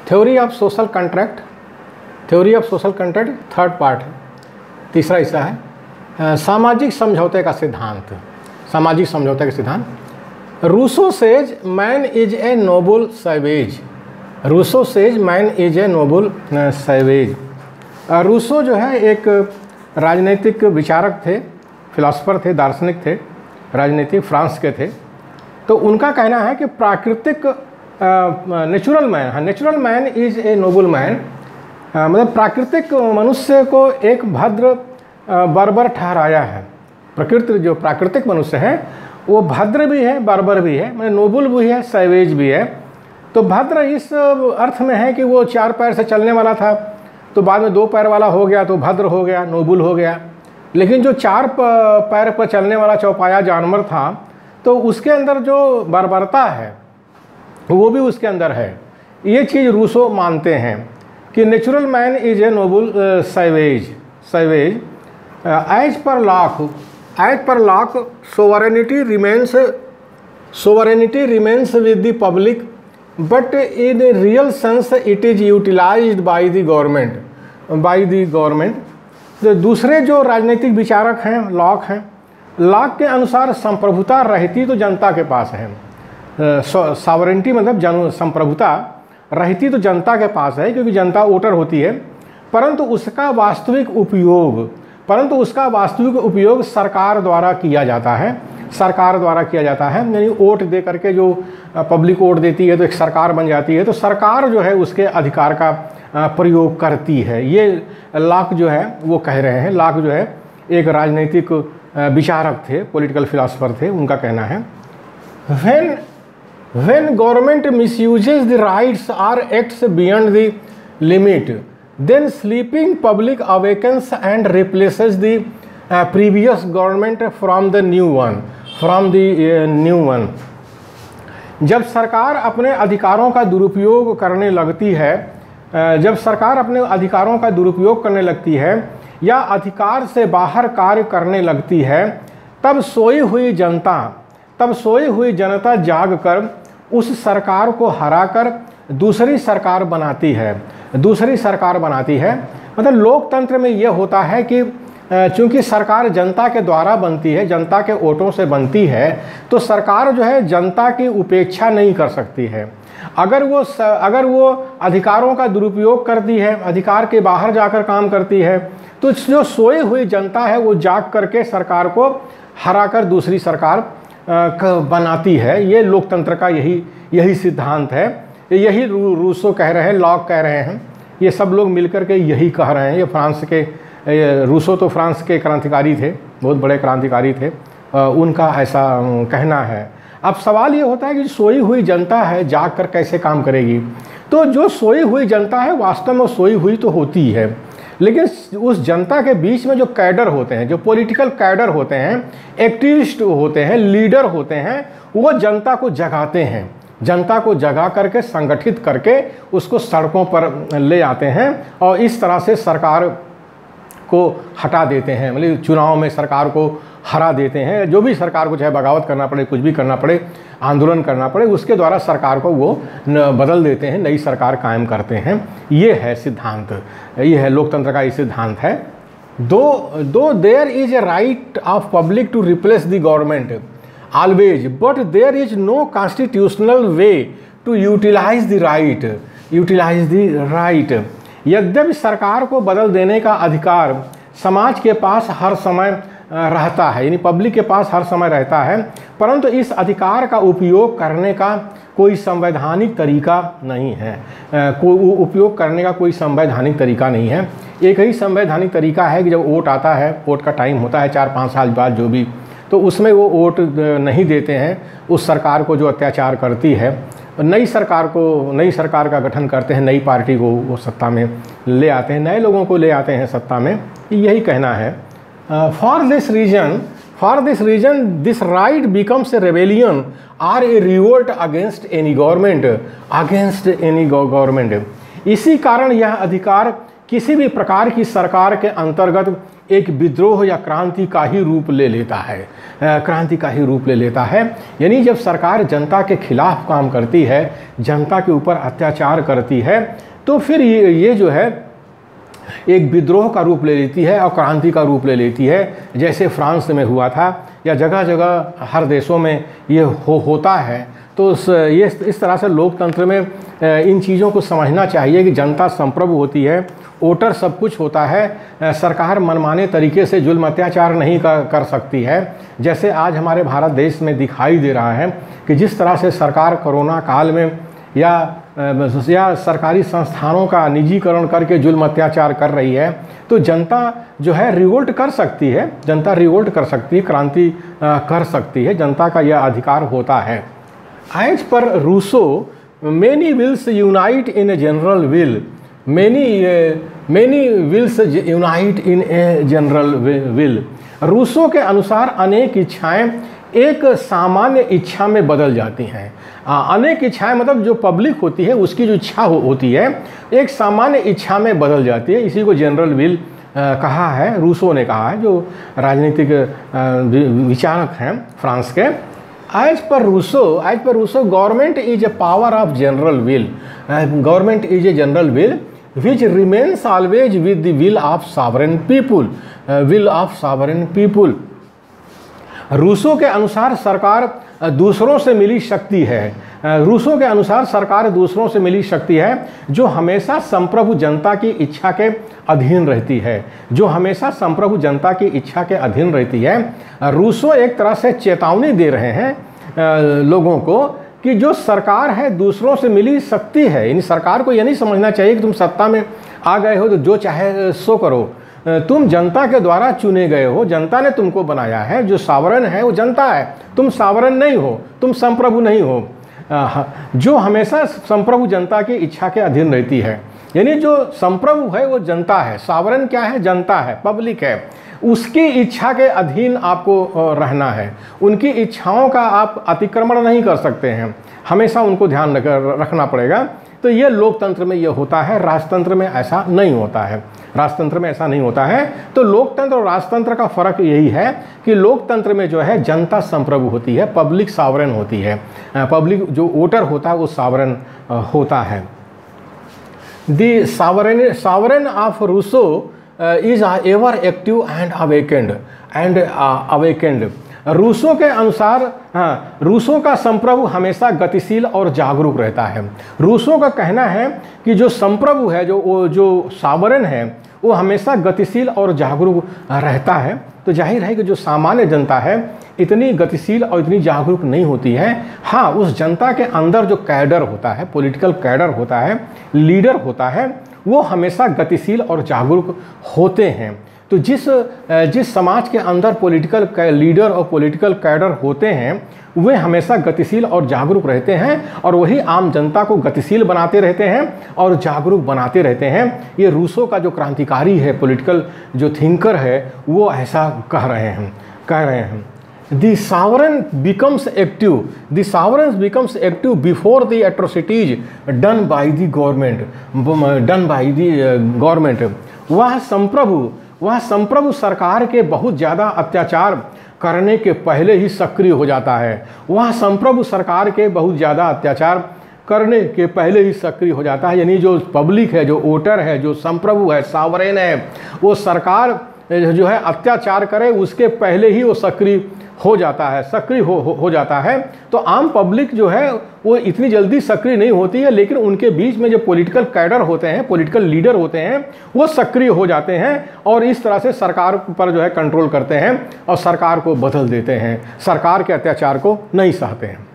Theory of social contract, theory of social contract third part है, तीसरा हिस्सा है सामाजिक समझौते का सिद्धांत। सामाजिक समझौते का सिद्धांत। Rousseau says man is a noble savage. Rousseau says man is a noble savage. Rousseau जो है एक राजनीतिक विचारक थे, फिलासफर थे, दार्शनिक थे, राजनीतिक फ्रांस के थे। तो उनका कहना है कि प्राकृतिक नेचुरल मैन, हाँ natural man is a noble man, मतलब प्राकृतिक मनुष्य को एक भद्र बर्बर ठहराया है। प्रकृति जो प्राकृतिक मनुष्य है वो भद्र भी है, बर्बर भी है, मतलब नोबल भी है, सैवेज भी है। तो भद्र इस अर्थ में है कि वो 4 पैर से चलने वाला था, तो बाद में 2 पैर वाला हो गया तो भद्र हो गया, नोबल हो गया। लेकिन जो 4 पैर पर चलने वाला चौपाया जानवर था, तो उसके अंदर जो बर्बरता है वो भी उसके अंदर है। ये चीज़ रूसो मानते हैं कि natural man is a noble savage. Savage as per Locke sovereignty remains with the public but in real sense it is utilised by the government. तो दूसरे जो राजनीतिक विचारक हैं लॉक के अनुसार संप्रभुता रहती तो जनता के पास है। सॉवरेनिटी मतलब संप्रभुता रहती तो जनता के पास है, क्योंकि जनता वोटर होती है, परंतु उसका वास्तविक उपयोग सरकार द्वारा किया जाता है। सरकार द्वारा किया जाता है, यानी वोट दे करके जो पब्लिक वोट देती है तो एक सरकार बन जाती है, तो सरकार जो है उसके अधिकार का प्रयोग करती है। ये लॉक जो है वो कह रहे हैं। लॉक जो है एक राजनीतिक विचारक थे, पॉलिटिकल फिलासफर थे। उनका कहना है when government misuses the rights or acts beyond the limit, then sleeping public awakens and replaces the previous government from the new one. जब सरकार अपने अधिकारों का दुरुपयोग करने लगती है, या अधिकार से बाहर कार्य करने लगती है, तब सोई हुई जनता जागकर उस सरकार को हराकर दूसरी सरकार बनाती है। मतलब लोकतंत्र में ये होता है कि चूंकि सरकार जनता के द्वारा बनती है, जनता के वोटों से बनती है, तो सरकार जो है जनता की उपेक्षा नहीं कर सकती है। अगर वो अधिकारों का दुरुपयोग करती है, अधिकार के बाहर जाकर काम करती है, तो जो सोई हुई जनता है वो जाग करके सरकार को हराकर दूसरी सरकार बनाती है। ये लोकतंत्र का यही सिद्धांत है। यही रूसो कह रहे हैं, लॉक कह रहे हैं, ये सब लोग मिलकर के यही कह रहे हैं। ये फ्रांस के रूसो तो फ्रांस के क्रांतिकारी थे, बहुत बड़े क्रांतिकारी थे, उनका ऐसा कहना है। अब सवाल ये होता है कि सोई हुई जनता है जाग कर कैसे काम करेगी। तो जो सोई हुई जनता है वास्तव में सोई हुई तो होती है, लेकिन उस जनता के बीच में जो कैडर होते हैं, जो पॉलिटिकल कैडर होते हैं, एक्टिविस्ट होते हैं, लीडर होते हैं, वो जनता को जगाते हैं। जनता को जगा करके संगठित करके उसको सड़कों पर ले आते हैं और इस तरह से सरकार को हटा देते हैं। मतलब चुनाव में सरकार को हरा देते हैं। जो भी सरकार को चाहे बगावत करना पड़े, कुछ भी करना पड़े, आंदोलन करना पड़े, उसके द्वारा सरकार को वो बदल देते हैं, नई सरकार कायम करते हैं। ये है सिद्धांत, ये है लोकतंत्र का ये सिद्धांत है। Though there is a right of public to replace the government always, but there is no constitutional way to utilise the right. यद्यपि सरकार को बदल देने का अधिकार समाज के पास हर समय रहता है, यानी पब्लिक के पास हर समय रहता है, परंतु इस अधिकार का उपयोग करने का कोई संवैधानिक तरीका नहीं है। उपयोग करने का कोई संवैधानिक तरीका नहीं है। एक ही संवैधानिक तरीका है कि जब वोट आता है, वोट का टाइम होता है 4-5 साल बाद जो भी, तो उसमें वो वोट नहीं देते हैं उस सरकार को जो अत्याचार करती है। नई सरकार का गठन करते हैं, नई पार्टी को वो सत्ता में ले आते हैं, नए लोगों को ले आते हैं सत्ता में। यही कहना है। For this reason this right becomes a rebellion or a revolt against any government. इसी कारण यह अधिकार किसी भी प्रकार की सरकार के अंतर्गत एक विद्रोह या क्रांति का ही रूप ले लेता है, क्रांति का ही रूप ले लेता है। यानी जब सरकार जनता के खिलाफ काम करती है, जनता के ऊपर अत्याचार करती है, तो फिर ये जो है एक विद्रोह का रूप ले लेती है और क्रांति का रूप ले लेती है, जैसे फ्रांस में हुआ था या जगह जगह हर देशों में ये होता है। तो इस तरह से लोकतंत्र में इन चीज़ों को समझना चाहिए कि जनता संप्रभु होती है, वोटर सब कुछ होता है, सरकार मनमाने तरीके से जुल्म अत्याचार नहीं कर सकती है। जैसे आज हमारे भारत देश में दिखाई दे रहा है कि जिस तरह से सरकार कोरोना काल में या सरकारी संस्थानों का निजीकरण करके जुल्म अत्याचार कर रही है, तो जनता जो है रिवोल्ट कर सकती है, जनता रिवोल्ट कर सकती है, क्रांति कर सकती है, जनता का यह अधिकार होता है। As per Rousseau, many wills unite in a general will, many wills unite in a general will। Rousseau के अनुसार अनेक इच्छाएं एक सामान्य इच्छा में बदल जाती हैं। अनेक इच्छाएं मतलब जो पब्लिक होती है उसकी जो इच्छा होती है एक सामान्य इच्छा में बदल जाती है। इसी को जनरल विल कहा है, रूसो ने कहा है, जो राजनीतिक विचारक हैं फ्रांस के। As per Rousseau government is a power of general will, government is a general will which remains always with the will of sovereign people, will of sovereign people। Rousseau के अनुसार सरकार दूसरों से मिली शक्ति है, रूसो के अनुसार सरकार दूसरों से मिली शक्ति है जो हमेशा संप्रभु जनता की इच्छा के अधीन रहती है, जो हमेशा संप्रभु जनता की इच्छा के अधीन रहती है। रूसो एक तरह से चेतावनी दे रहे हैं लोगों को कि जो सरकार है दूसरों से मिली शक्ति है। यानी सरकार को यह नहीं समझना चाहिए कि तुम सत्ता में आ गए हो तो जो चाहे सो करो, तुम जनता के द्वारा चुने गए हो, जनता ने तुमको बनाया है, जो सावरन है वो जनता है, तुम सावरन नहीं हो, तुम संप्रभु नहीं हो, जो हमेशा संप्रभु जनता की इच्छा के अधीन रहती है। यानी जो संप्रभु है वो जनता है, सावरन क्या है, जनता है, पब्लिक है, उसकी इच्छा के अधीन आपको रहना है, उनकी इच्छाओं का आप अतिक्रमण नहीं कर सकते हैं, हमेशा उनको ध्यान रखना पड़ेगा। तो ये लोकतंत्र में ये होता है, राजतंत्र में ऐसा नहीं होता है, राजतंत्र में ऐसा नहीं होता है। तो लोकतंत्र और राजतंत्र का फ़र्क यही है कि लोकतंत्र में जो है जनता संप्रभु होती है, पब्लिक सावरन होती है, पब्लिक जो वोटर होता है वो सावरन होता है। The sovereign of Rousseau is ever active and awakened. Rousseau के अनुसार रूसो का संप्रभु हमेशा गतिशील और जागरूक रहता है। रूसो का कहना है कि जो संप्रभु है, जो सावरन है, वो हमेशा गतिशील और जागरूक रहता है। तो जाहिर है कि जो सामान्य जनता है इतनी गतिशील और इतनी जागरूक नहीं होती है। हाँ, उस जनता के अंदर जो कैडर होता है, पॉलिटिकल कैडर होता है, लीडर होता है, वो हमेशा गतिशील और जागरूक होते हैं। तो जिस समाज के अंदर पॉलिटिकल लीडर और पॉलिटिकल कैडर होते हैं वे हमेशा गतिशील और जागरूक रहते हैं, और वही आम जनता को गतिशील बनाते रहते हैं और जागरूक बनाते रहते हैं। ये रूसो का जो क्रांतिकारी है, पॉलिटिकल जो थिंकर है, वो ऐसा कह रहे हैं। The sovereign becomes active before the atrocities done by the government। वह संप्रभु सरकार के बहुत ज़्यादा अत्याचार करने के पहले ही सक्रिय हो जाता है। वह संप्रभु सरकार के बहुत ज़्यादा अत्याचार करने के पहले ही सक्रिय हो जाता है। यानी जो पब्लिक है, जो वोटर है, जो संप्रभु है, सावरेन है, वो सरकार जो है अत्याचार करे उसके पहले ही वो सक्रिय हो जाता है, सक्रिय हो जाता है। तो आम पब्लिक जो है वो इतनी जल्दी सक्रिय नहीं होती है, लेकिन उनके बीच में जो पॉलिटिकल कैडर होते हैं, पॉलिटिकल लीडर होते हैं, वो सक्रिय हो जाते हैं और इस तरह से सरकार पर जो है कंट्रोल करते हैं और सरकार को बदल देते हैं, सरकार के अत्याचार को नहीं सहते हैं।